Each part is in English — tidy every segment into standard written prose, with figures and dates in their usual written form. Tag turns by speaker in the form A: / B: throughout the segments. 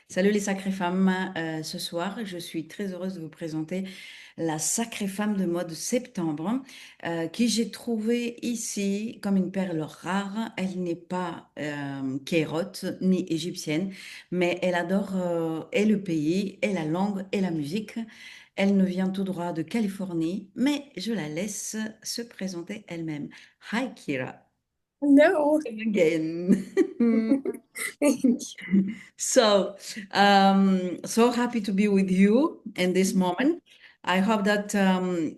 A: Salut les sacrées femmes. Ce soir, je suis très heureuse de vous présenter la sacrée femme de mode septembre, qui j'ai trouvée ici comme une perle rare. Elle n'est pas kérote ni égyptienne, mais elle adore et le pays, et la langue, et la musique. Elle ne vient tout droit de Californie, mais je la laisse se présenter elle-même. Hi Kira,
B: No.
A: again.
B: Thank you.
A: So happy to be with you in this moment. I hope that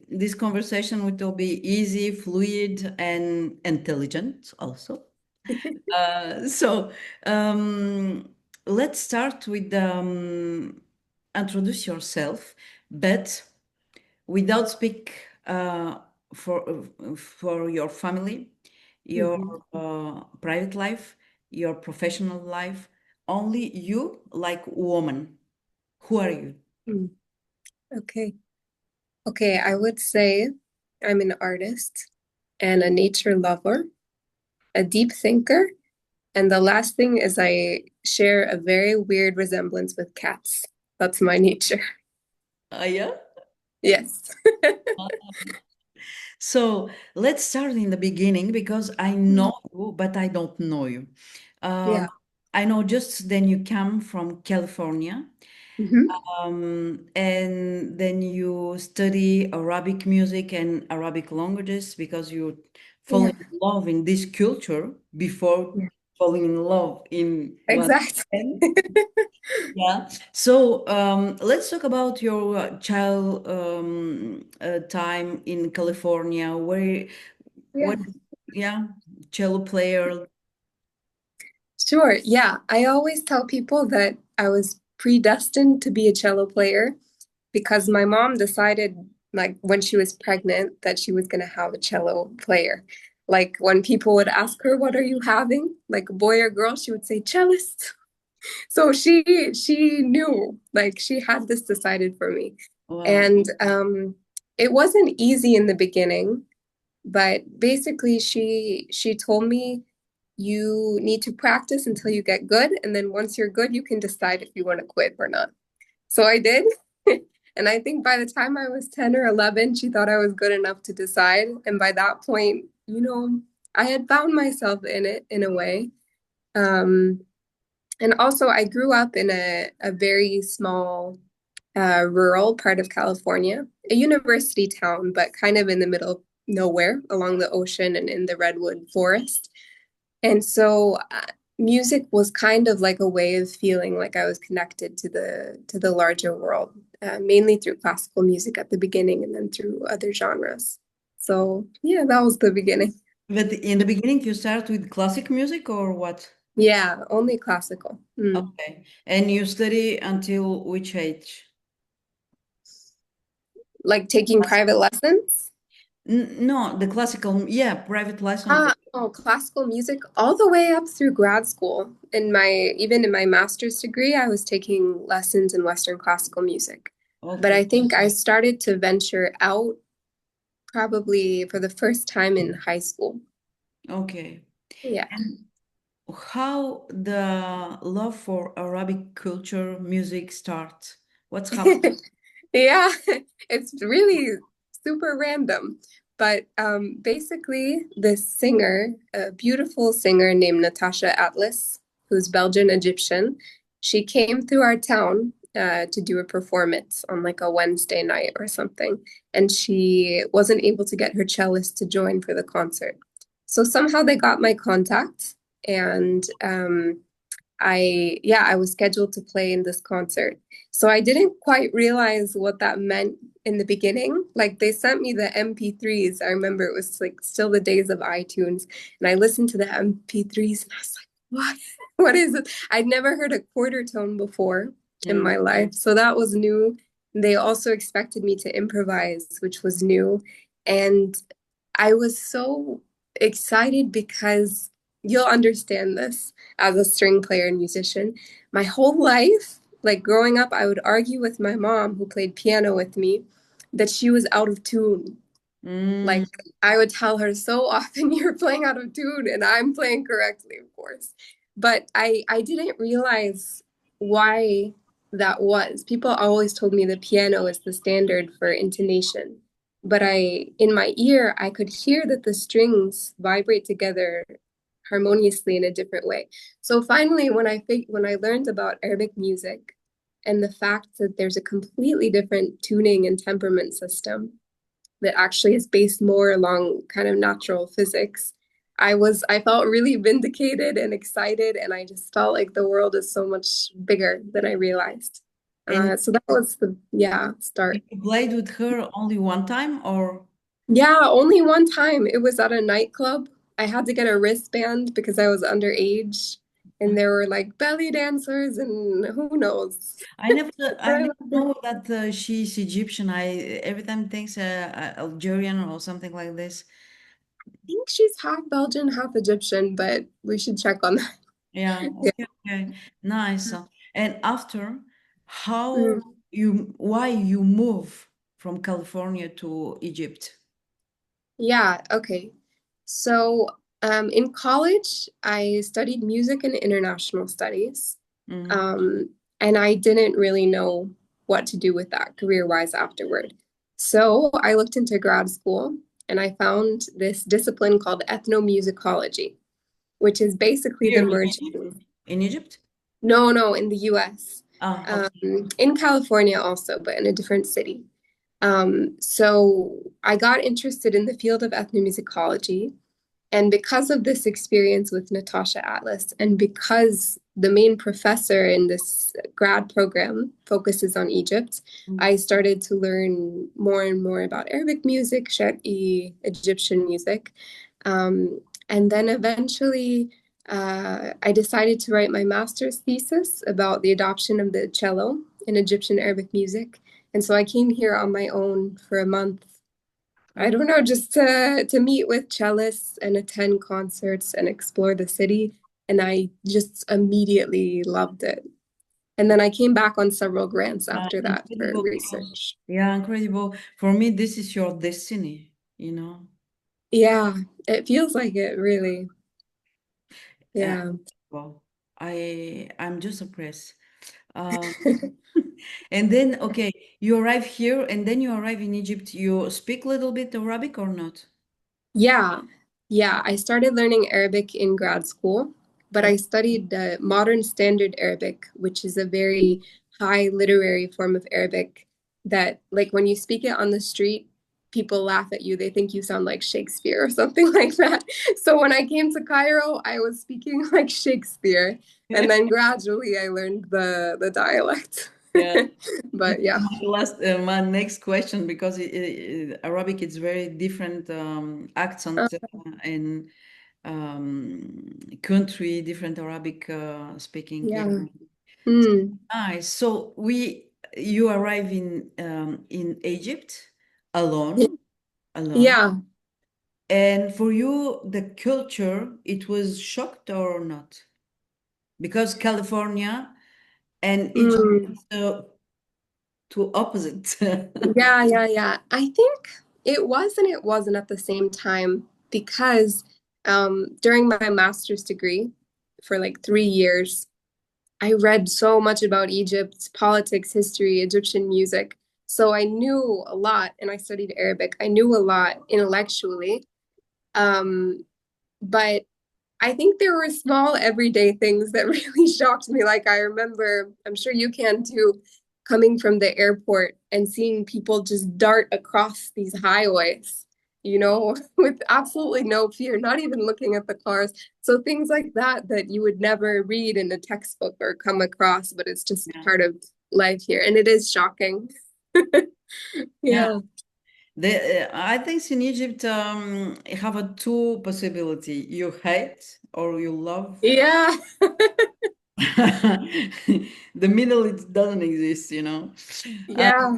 A: this conversation will be easy, fluid, and intelligent also. Uh, so um, let's start with introduce yourself, but without speak for your family, your
B: Mhm.
A: private life, your professional life, only you like woman. Who are you?
B: Mm. Okay. Okay, I would say I'm an artist and a nature lover, a deep thinker, and the last thing is I share a very weird resemblance with cats. That's my nature.
A: Yeah.
B: Yes.
A: So let's start in the beginning because I know you, but I don't know you. Um,
B: Yeah.
A: I know just then you come from California,
B: Hmm.
A: and then you study Arabic music and Arabic languages because you fall
B: Yeah.
A: in love in this culture before
B: Yeah.
A: falling in love in what?
B: Exactly.
A: Yeah. So let's talk about your child time in California.
B: Yeah.
A: What, yeah, cello player.
B: Sure. Yeah. I always tell people that I was predestined to be a cello player because my mom decided, like, when she was pregnant, that she was going to have a cello player. Like, when people would ask her, "What are you having? Like, a boy or girl?" She would say, "Cellist." So she knew, like, she had this decided for me.
A: Wow.
B: And it wasn't easy in the beginning, but basically she told me you need to practice until you get good, and then once you're good, you can decide if you want to quit or not. So I did. And I think by the time I was 10 or 11, she thought I was good enough to decide. And by that point, I had found myself in it in a way. Um, and also, I grew up in a very small, rural part of California, a university town, but kind of in the middle of nowhere along the ocean and in the redwood forest. And so music was kind of like a way of feeling like I was connected to the larger world, mainly through classical music at the beginning and then through other genres. So yeah, that was the beginning.
A: But in the beginning, you start with classic music or what?
B: Yeah, only classical. Mm.
A: Okay. And you study until which age?
B: Like taking private lessons.
A: No, the classical, yeah, private lesson.
B: Oh, classical music all the way up through grad school. Even in my master's degree, I was taking lessons in Western classical music. But
A: Okay.
B: I think I started to venture out probably for the first time in high school.
A: Okay.
B: Yeah.
A: And how the love for Arabic culture, music starts? What's happened?
B: Yeah, it's really super random. But basically, this singer, a beautiful singer named Natasha Atlas, who's Belgian Egyptian, she came through our town to do a performance on like a Wednesday night or something. And she wasn't able to get her cellist to join for the concert. So somehow they got my contact, and I was scheduled to play in this concert. So I didn't quite realize what that meant in the beginning. Like they sent me the MP3s. I remember it was like still the days of iTunes. And I listened to the MP3s and I was like, what? What is it? I'd never heard a quarter tone before in
A: Mm.
B: my life. So that was new. They also expected me to improvise, which was new. And I was so excited because you'll understand this as a string player and musician. My whole life, like growing up, I would argue with my mom, who played piano with me, that she was out of tune.
A: Mm.
B: Like I would tell her so often, "You're playing out of tune," and I'm playing correctly, of course. But I didn't realize. why that was. People always told me the piano is the standard for intonation, but in my ear, I could hear that the strings vibrate together harmoniously in a different way. So finally, when I learned about Arabic music and the fact that there's a completely different tuning and temperament system that actually is based more along kind of natural physics, I felt really vindicated and excited, and I just felt like the world is so much bigger than I realized.
A: And
B: So that was the
A: you
B: start.
A: played with her only one time, or?
B: Yeah, only one time. It was at a nightclub. I had to get a wristband because I was underage, and there were like belly dancers and who knows.
A: I never,
B: But
A: I
B: I
A: never
B: loved it.
A: know that she's Egyptian. I every time thinks Algerian or something like this.
B: I think she's half Belgian, half Egyptian, but we should check on that.
A: Yeah.
B: Yeah.
A: Okay. Okay. Nice. And after, how
B: Mm.
A: why you move from California to Egypt?
B: Yeah, okay. So, in college, I studied music and international studies.
A: Mm.
B: Um, and I didn't really know what to do with that career-wise afterward. So I looked into grad school and I found this discipline called ethnomusicology, which is basically the
A: Here in Egypt?
B: merging.
A: In Egypt?
B: No, in the US.
A: Ah, okay.
B: In California also, but in a different city. So I got interested in the field of ethnomusicology. And because of this experience with Natasha Atlas, and because the main professor in this grad program focuses on Egypt,
A: Mm.
B: I started to learn more and more about Arabic music, Sharqi, Egyptian music. Um, and then eventually, I decided to write my master's thesis about the adoption of the cello in Egyptian Arabic music. And so I came here on my own for a month. I don't know, just to meet with cellists and attend concerts and explore the city. And I just immediately loved it. And then I came back on several grants after that for
A: Incredible because,
B: research.
A: yeah, incredible. For me, this is your destiny, you know.
B: Yeah, it feels like it really.
A: Uh,
B: Yeah.
A: well, I'm just impressed. Um, and then, okay, you arrive here and then you arrive in Egypt. You speak a little bit Arabic or not?
B: Yeah, yeah. I started learning Arabic in grad school, but
A: Oh,
B: I studied modern standard Arabic, which is a very high literary form of Arabic that, like, when you speak it on the street, people laugh at you. They think you sound like Shakespeare or something like that. So when I came to Cairo, I was speaking like Shakespeare, and then gradually I learned the dialect.
A: yeah.
B: But yeah.
A: My next question, because Arabic is very different
B: Uh,
A: accent and country, different Arabic speaking. Yeah.
B: yeah. Hmm.
A: Nice. So you arrive in Egypt alone, alone.
B: Yeah.
A: And for you, the culture, it was shocked or not? Because California and Egypt
B: Mm.
A: is two opposite.
B: Yeah. I think it was and it wasn't at the same time because during my master's degree for like 3 years, I read so much about Egypt, politics, history, Egyptian music. So I knew a lot and I studied Arabic. I knew a lot intellectually. Um, but I think there were small everyday things that really shocked me. Like I remember, I'm sure you can too, coming from the airport and seeing people just dart across these highways, with absolutely no fear, not even looking at the cars. So things like that that you would never read in a textbook or come across, but it's just
A: Yeah.
B: part of life here. And it is shocking.
A: Yeah.
B: Yeah.
A: I think in Egypt, you have a two possibility. You hate or you love.
B: Yeah.
A: The middle, it doesn't exist, you know. Uh,
B: Yeah.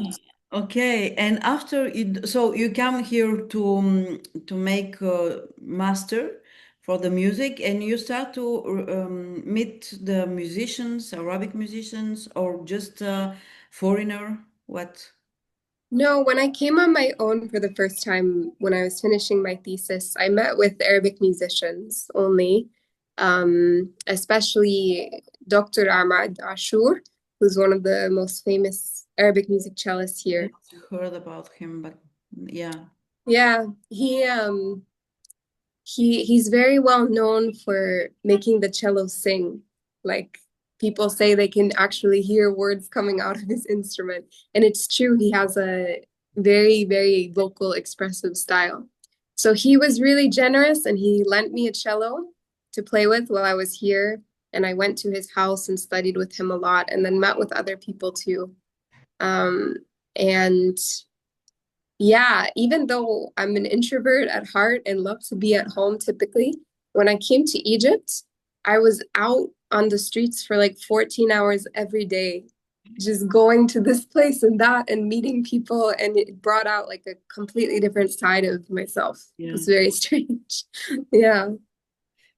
A: okay, and after it, so you come here to make a master for the music, and you start to meet the musicians, Arabic musicians, or just foreigner. What?
B: No, when I came on my own for the first time when I was finishing my thesis, I met with Arabic musicians only, especially Dr. Ahmad Ashur, who's one of the most famous Arabic music cellists
A: I
B: here.
A: heard about him, but yeah,
B: Yeah, he's very well known for making the cello sing. Like people say they can actually hear words coming out of his instrument. And it's true, he has a very, very vocal expressive style. So he was really generous and he lent me a cello to play with while I was here. And I went to his house and studied with him a lot and then met with other people too. Um, and yeah, even though I'm an introvert at heart and love to be at home typically, when I came to Egypt, I was out on the streets for like 14 hours every day, just going to this place and that and meeting people. And it brought out like a completely different side of myself. It
A: yeah.
B: was very strange. Yeah.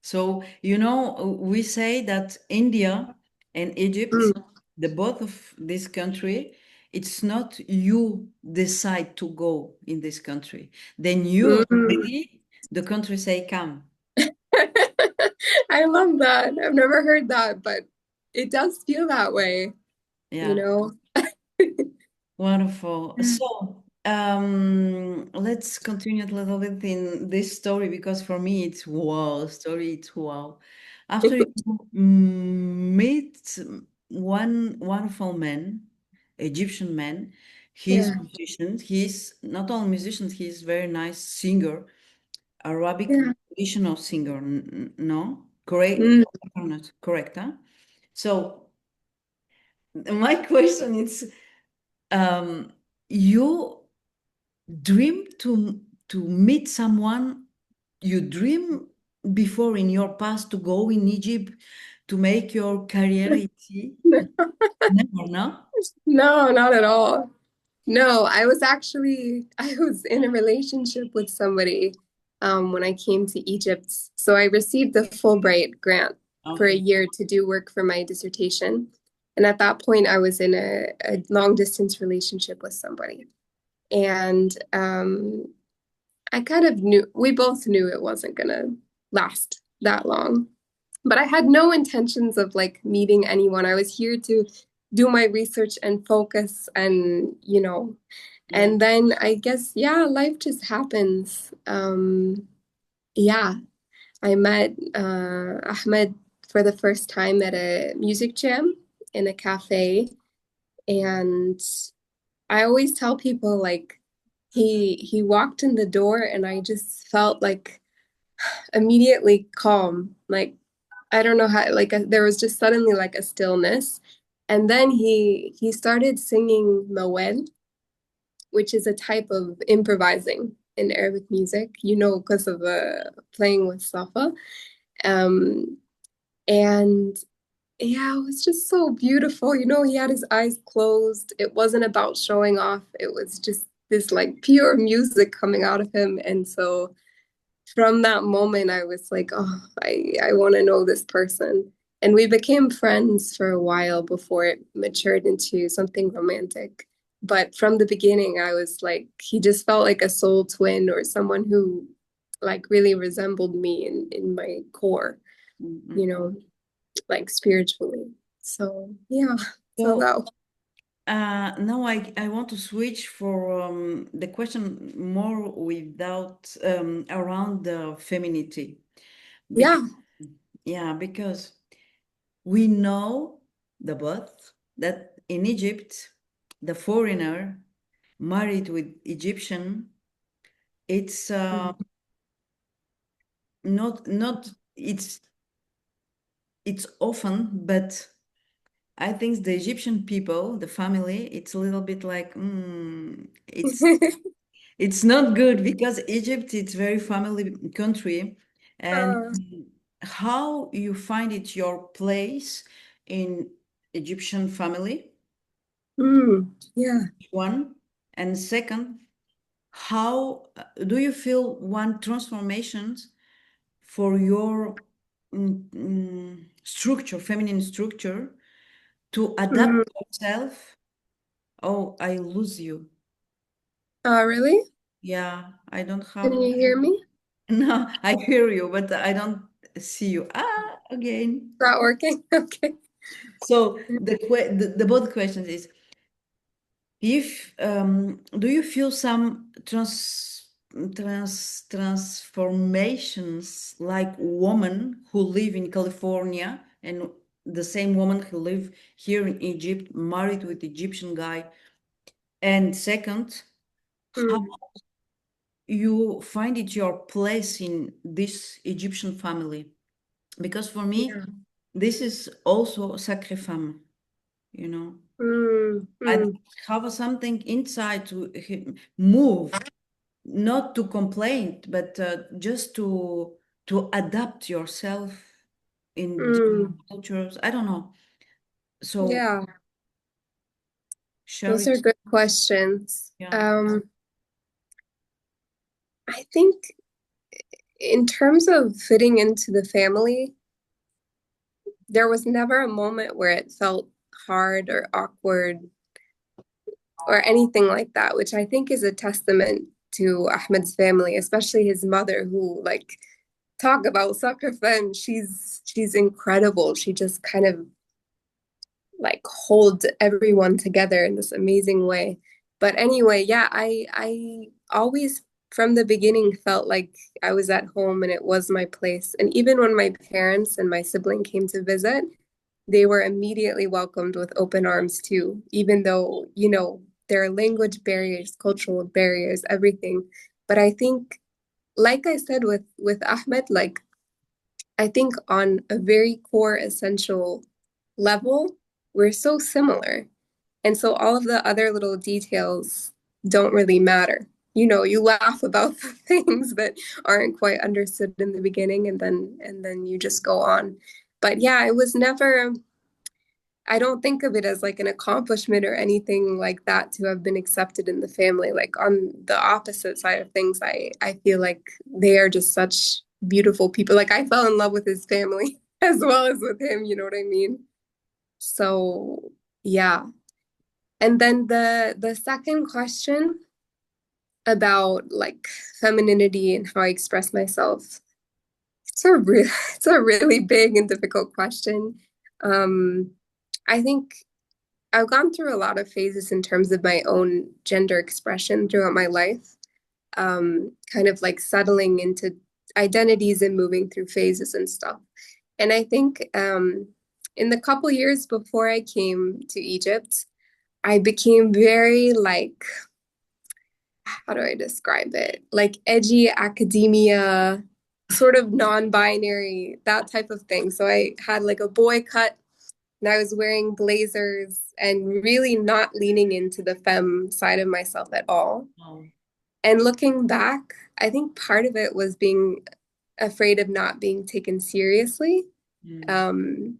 A: So, we say that India and Egypt,
B: Mm.
A: the both of this country, it's not you decide to go in this country. Then you are
B: Mm.
A: ready, the country say come.
B: I love that. I've never heard that, but it does feel that way, you
A: Yeah.
B: know?
A: Wonderful. So, let's continue a little bit in this story because for me it's wow, story it's wow. After you meet one wonderful man, Egyptian man, he's
B: Yeah.
A: musician. He's not only musician, he's very nice singer, Arabic
B: Yeah.
A: traditional singer. No, correct,
B: Mm.
A: correct, huh? So my question is, um, you dream to meet someone you dream before in your past to go in Egypt to make your career ici? Never, no?
B: No, not at all. No, I was in a relationship with somebody when I came to Egypt. So I received the Fulbright grant for a
A: Okay.
B: year to do work for my dissertation. And at that point, I was in a long distance relationship with somebody. And I kind of knew, we both knew it wasn't gonna last that long. But I had no intentions of like meeting anyone. I was here to do my research and focus and,
A: Yeah.
B: and then I guess, yeah, life just happens. Yeah, I met Ahmed for the first time at a music jam in a cafe. And I always tell people like he walked in the door and I just felt like immediately calm. Like I don't know how, like there was just suddenly like a stillness. And then he started singing Mawel, which is a type of improvising in Arabic music, because of playing with Safa. Um, and yeah, it was just so beautiful. He had his eyes closed. It wasn't about showing off. It was just this like pure music coming out of him. And so from that moment, I was like, oh, I want to know this person. And we became friends for a while before it matured into something romantic. But from the beginning, I was like, he just felt like a soul twin or someone who like really resembled me in my core, you
A: Mhm.
B: know, like spiritually. So yeah, so
A: So
B: that
A: now I want to switch for the question more without around the femininity.
B: yeah.
A: Because, yeah, because we know the both that in Egypt, the foreigner married with Egyptian, it's not it's often, but I think the Egyptian people, the family, it's a little bit like it's not good because Egypt it's very family country, and
B: Uh,
A: how you find it your place in Egyptian family,
B: yeah.
A: one, and second, how do you feel one transformations for your structure, feminine structure, to adapt
B: Mm.
A: yourself? Oh, I lose you.
B: Really?
A: Yeah, I don't
B: Can
A: have.
B: you hear me? Is
A: No, I hear you, but I don't see you. Ah, again.
B: that working? Okay.
A: So the both questions is if do you feel some transformations like women who live in California and the same woman who live here in Egypt, married with Egyptian guy? And second, how
B: Mm,
A: you find it your place in this Egyptian family? Because for me,
B: yeah.
A: this is also Sacrée Femme, you know.
B: Mm,
A: I
B: mm,
A: have something inside to move, not to complain, but just to adapt yourself in different
B: mm.
A: cultures. I don't know. So
B: Yeah,
A: share
B: those are
A: it.
B: good questions.
A: Yeah.
B: I think in terms of fitting into the family, there was never a moment where it felt hard or awkward or anything like that, which I think is a testament to Ahmed's family, especially his mother, who like talk about soccer femme. She's incredible. She just kind of like holds everyone together in this amazing way. But anyway, yeah, I always from the beginning felt like I was at home and it was my place. And even when my parents and my sibling came to visit, they were immediately welcomed with open arms too, even though, you know, there are language barriers, cultural barriers, everything. But I think, like I said with Ahmed, like I think on a very core essential level, we're so similar. And so all of the other little details don't really matter. You know, you laugh about the things that aren't quite understood in the beginning and then you just go on. But yeah, it was never I don't think of it as like an accomplishment or anything like that to have been accepted in the family. Like on the opposite side of things, I feel like they are just such beautiful people. Like I fell in love with his family as well as with him, you know what I mean? So yeah. And then the second question about like femininity and how I express myself, it's a really big and difficult question. Um, I think I've gone through a lot of phases in terms of my own gender expression throughout my life, kind of like settling into identities and moving through phases and stuff. And I think in the couple years before I came to Egypt, I became very like, how do I describe it? Like edgy academia, sort of non-binary, that type of thing. So I had like a boy cut and I was wearing blazers and really not leaning into the femme side of myself at all.
A: Wow.
B: And looking back, I think part of it was being afraid of not being taken seriously.
A: Mm.
B: Um,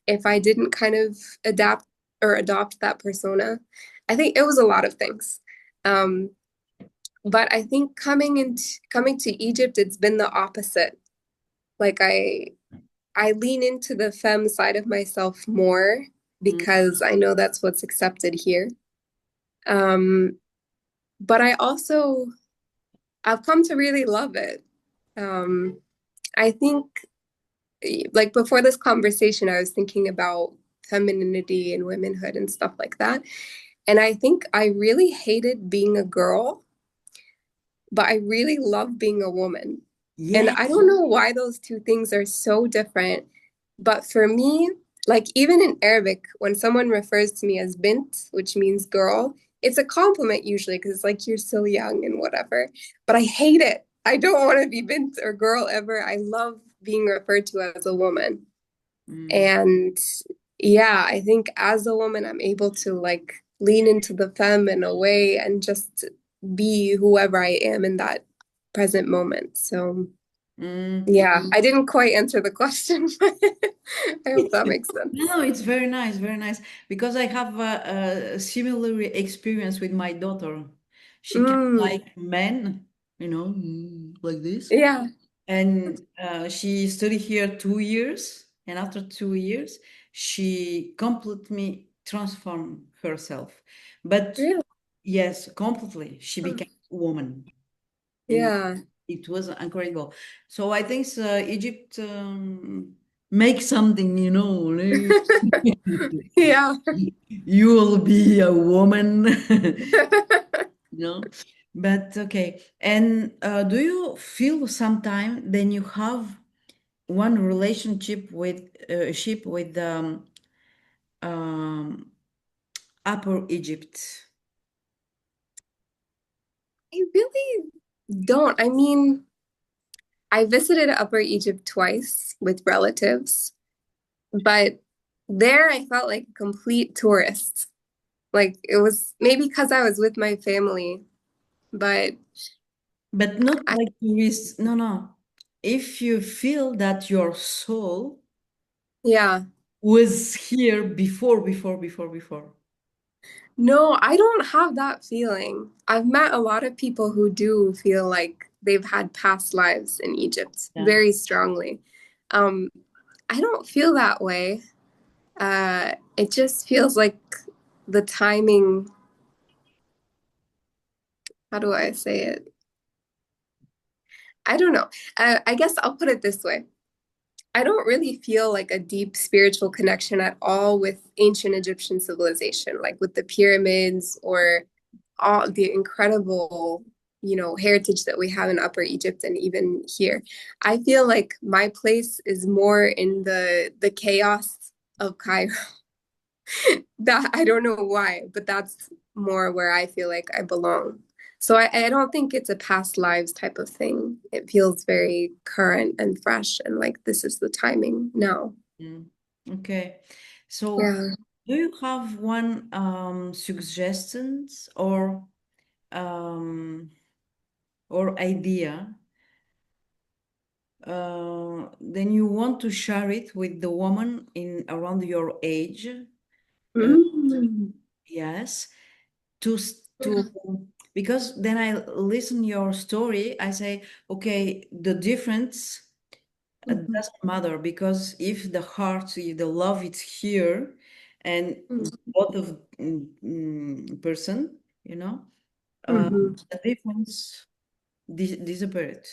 B: if I didn't kind of adapt or adopt that persona, I think it was a lot of things. Um, but I think coming to Egypt, it's been the opposite. Like I lean into the femme side of myself more
A: Mm.
B: because I know that's what's accepted here. Um, but I've come to really love it. Um, I think, like before this conversation, I was thinking about femininity and womanhood and stuff like that. And I think I really hated being a girl, but I really love being a woman. And
A: Yeah.
B: I don't know why those two things are so different. But for me, like even in Arabic, when someone refers to me as bint, which means girl, it's a compliment usually because it's like you're still young and whatever. But I hate it. I don't want to be bint or girl ever. I love being referred to as a woman.
A: Mm.
B: And yeah, I think as a woman, I'm able to like lean into the femme in a way and just be whoever I am in that present moment. So
A: Mm.
B: yeah, I didn't quite answer the question, but I hope that makes sense.
A: No, it's very nice, very nice. Because I have a similar experience with my daughter. She can
B: Mm,
A: like men, like this.
B: yeah,
A: And she studied here 2 years. And after 2 years, she completely transformed herself. But
B: really.
A: yes, completely. She
B: Oh,
A: became a woman. And
B: yeah.
A: it was incredible. So I think Egypt. make something,
B: Yeah.
A: you will be a woman, you know. But okay. And do you feel sometime then you have one relationship with ship with um, Upper Egypt?
B: I really don't. I mean, I visited Upper Egypt twice with relatives, but there I felt like a complete tourist. Like it was maybe because I was with my family, but
A: But not
B: I,
A: like tourists. No, no. If you feel that your soul
B: yeah.
A: was here before.
B: No, I don't have that feeling. I've met a lot of people who do feel like they've had past lives in Egypt
A: Yeah.
B: very strongly. Um, I don't feel that way. It just feels like the timing, how do I say it? I don't know. I guess I'll put it this way. I don't really feel like a deep spiritual connection at all with ancient Egyptian civilization, like with the pyramids or all the incredible, heritage that we have in Upper Egypt and even here. I feel like my place is more in the chaos of Cairo. That I don't know why, but that's more where I feel like I belong. So I don't think it's a past lives type of thing. It feels very current and fresh and like this is the timing now.
A: Mm. Okay. So,
B: Yeah.
A: do you have one suggestions um, or idea? Then you want to share it with the woman in around your age.
B: Mm.
A: Yes, to because then I listen your story. I say, okay, the difference
B: Mhm.
A: doesn't matter because if the heart, if the love is here, and
B: Mhm.
A: both of person, uh,
B: Mhm.
A: the difference disappeared.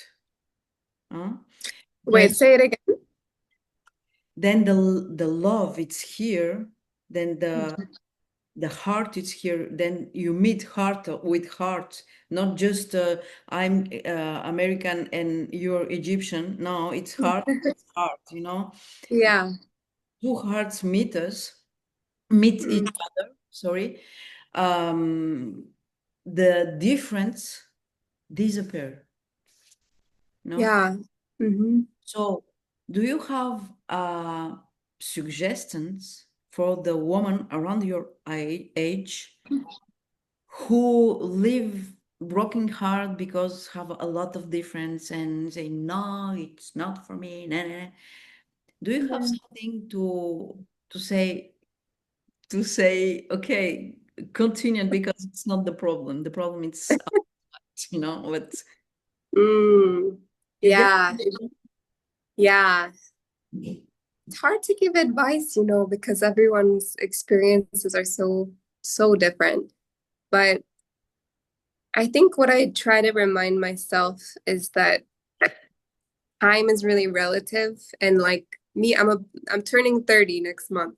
A: Huh? Then
B: Wait, say it again.
A: the love it's here. Then the heart is here. Then you meet heart with heart, not just I'm American and you're Egyptian. No, it's heart with heart.
B: Yeah.
A: Two hearts meet each
B: Mm.
A: other. Sorry, um, the difference disappear. No.
B: Yeah. Hmm.
A: So, do you have suggestions for the woman around your age who live broken heart because have a lot of difference and say no, it's not for me. Nah, nah, nah. Do you have something to say okay, continue because it's not the problem. The problem is us, what
B: Mm.
A: you get.
B: Yeah. Yeah. It's hard to give advice, because everyone's experiences are so different. But I think what I try to remind myself is that time is really relative and like me, I'm turning 30 next month.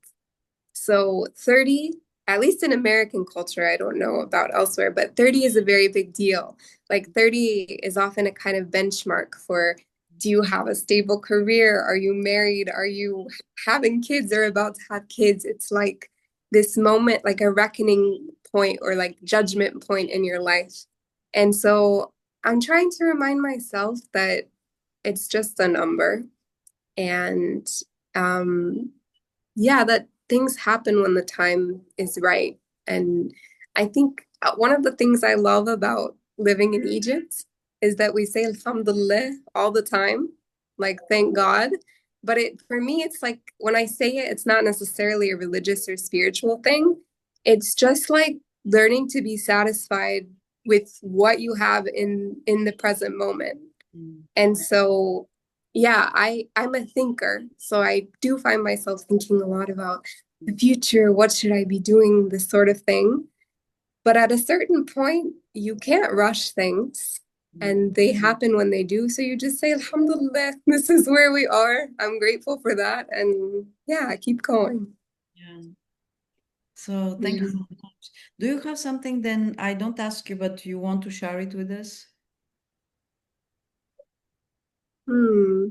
B: So 30, at least in American culture, I don't know about elsewhere, but 30 is a very big deal. Like 30 is often a kind of benchmark for do you have a stable career? Are you married? Are you having kids or about to have kids? It's like this moment, like a reckoning point or like judgment point in your life. And so I'm trying to remind myself that it's just a number and um yeah, that things happen when the time is right. And I think one of the things I love about living in Egypt is that we say Alhamdulillah all the time, like thank God. But for me, it's like when I say it, it's not necessarily a religious or spiritual thing. It's just like learning to be satisfied with what you have in the present moment.
A: Mm.
B: And so, yeah, I'm a thinker. So I do find myself thinking a lot about the future. What should I be doing? This sort of thing. But at a certain point, you can't rush things. and they happen when they do. So you just say, Alhamdulillah, this is where we are. I'm grateful for that. And yeah, keep going.
A: Yeah. So thank you
B: Yeah.
A: so much. Do you have something then I don't ask you, but you want to share it with us?
B: Hmm.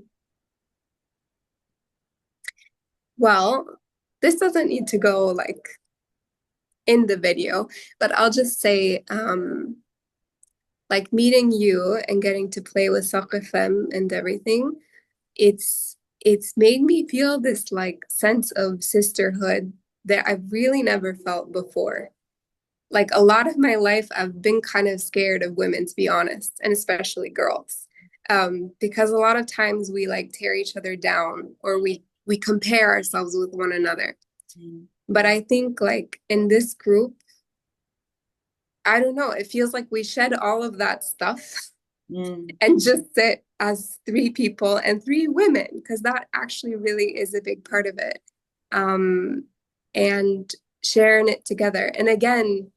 B: Well, this doesn't need to go like in the video, but I'll just say, like meeting you and getting to play with SACRÉE FEMME and everything, it's made me feel this like sense of sisterhood that I've really never felt before. Like a lot of my life, I've been kind of scared of women, to be honest, and especially girls, because a lot of times we like tear each other down or we compare ourselves with one another.
A: Mm.
B: But I think like in this group, I don't know, it feels like we shed all of that stuff
A: Mm.
B: and just sit as three people and three women, because that actually really is a big part of it. Um, and sharing it together. And again,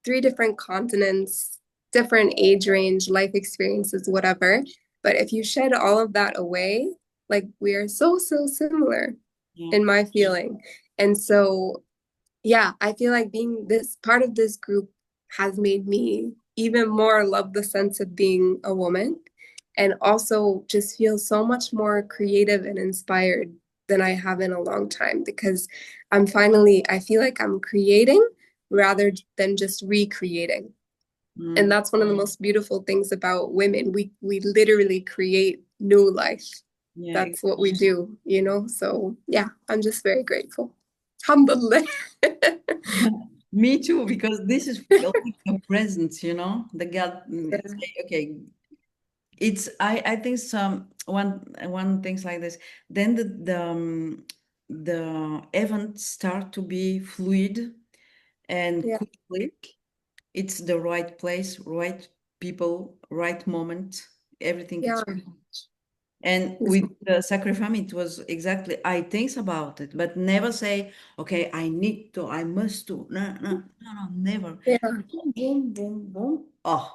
B: three different continents, different age range, life experiences, whatever. But if you shed all of that away, like we are so, so similar
A: Yeah.
B: in my feeling. And so, yeah, I feel like being this part of this group has made me even more love the sense of being a woman and also just feel so much more creative and inspired than I have in a long time because I feel like I'm creating rather than just recreating. And
A: Mm.
B: that's one of the most beautiful things about women. We literally create new life.
A: Yeah.
B: That's what we do, you know? So yeah, I'm just very grateful. Alhamdulillah.
A: Me too, because this is like a presence, the God say, okay, I think one things like this, then the events start to be fluid and
B: Yeah,
A: quickly. It's the right place, right people, right moment, everything
B: yeah,
A: it's. And with the SACRÉE FEMME, it was exactly, I think about it, but never say, okay, I need to, I must do. No, no, no, no, never.
B: yeah,
A: Boom, boom, boom, boom. Oh,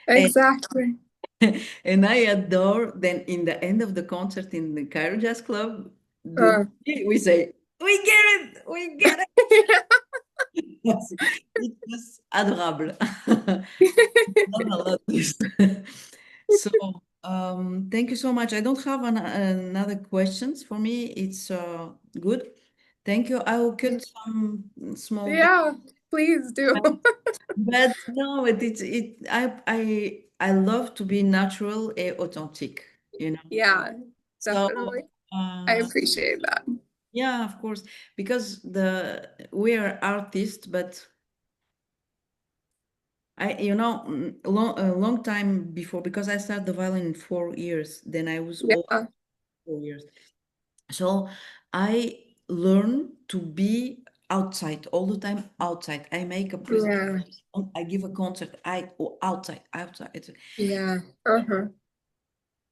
A: and,
B: exactly.
A: and I adore, then in the end of the concert in the Cairo Jazz Club,
B: Uh,
A: we say, we get it, we get it. Yes, it was adorable. Love a lot this. So, thank you so much. I don't have another questions for me. It's good. Thank you. I will cut some small bit,
B: Yeah, please do.
A: but no, I love to be natural and authentic, you know.
B: Yeah,
A: So,
B: definitely. I
A: uh,
B: appreciate that.
A: yeah, of course, because we are artists, but a long time before, because I started the violin in 4 years, then I was all
B: Yeah,
A: 4 years. So I learn to be outside all the time, outside. I make a presentation,
B: yeah,
A: I give a concert, I go outside, outside. It's
B: yeah. Uh-huh.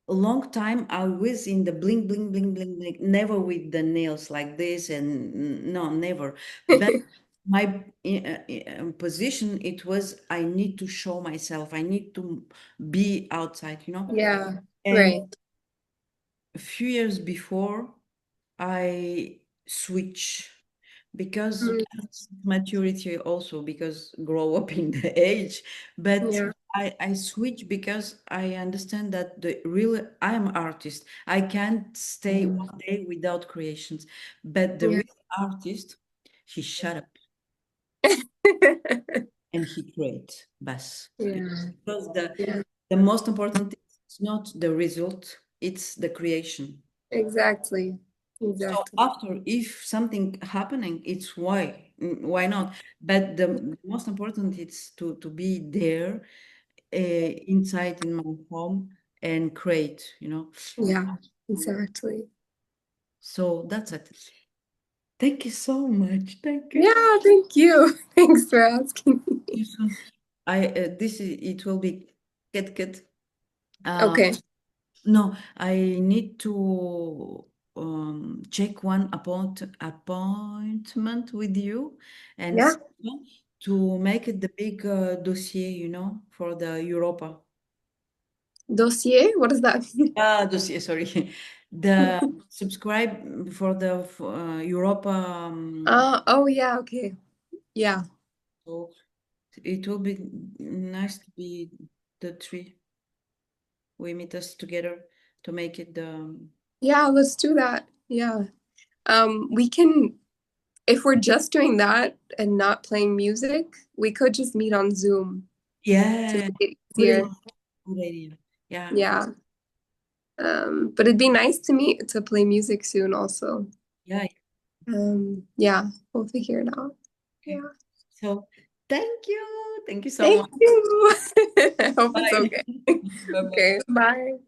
A: a long time I was in the bling, bling, bling, bling, bling, never with the nails like this, and no, never. But my position, it was I need to show myself, I need to be outside.
B: Yeah,
A: And
B: right.
A: a few years before, I switch because
B: Mm,
A: maturity also because grow up in the age, but
B: yeah,
A: I switch because I understand that the real I am artist. I can't stay one day without creations, but the
B: yeah.
A: real artist, he shut up and he create. Bas.
B: Yeah,
A: Because
B: yeah,
A: the most important thing is not the result, it's the creation.
B: exactly.
A: So
B: Exactly.
A: after, if something happening, it's why, why not? But the most important is to be there inside in my home and create.
B: Yeah, exactly.
A: So that's it. Thank you so much. Thank you.
B: Yeah, thank you. Thanks for asking.
A: See you soon. It will be get. Uh,
B: Okay.
A: no, I need to check one appointment with you and
B: Yeah.
A: to make it the big dossier, for the Europa.
B: Dossier? What does that mean?
A: Dossier, sorry. The subscribe for the Europa.
B: Oh yeah, okay. Yeah.
A: So it will be nice to be the three. We meet us together to make it the.
B: Yeah, let's do that. Yeah. We can, if we're just doing that and not playing music, we could just meet on Zoom to
A: Yeah,
B: make it
A: good
B: easier.
A: idea. Good idea. Yeah,
B: Yeah. But it'd be nice to meet to play music soon also.
A: yeah.
B: Yeah, we'll figure it out.
A: Okay.
B: Yeah.
A: So thank you so
B: Thank
A: much.
B: you. I hope it's
A: Bye.
B: okay.
A: Bye bye.
B: Okay, bye.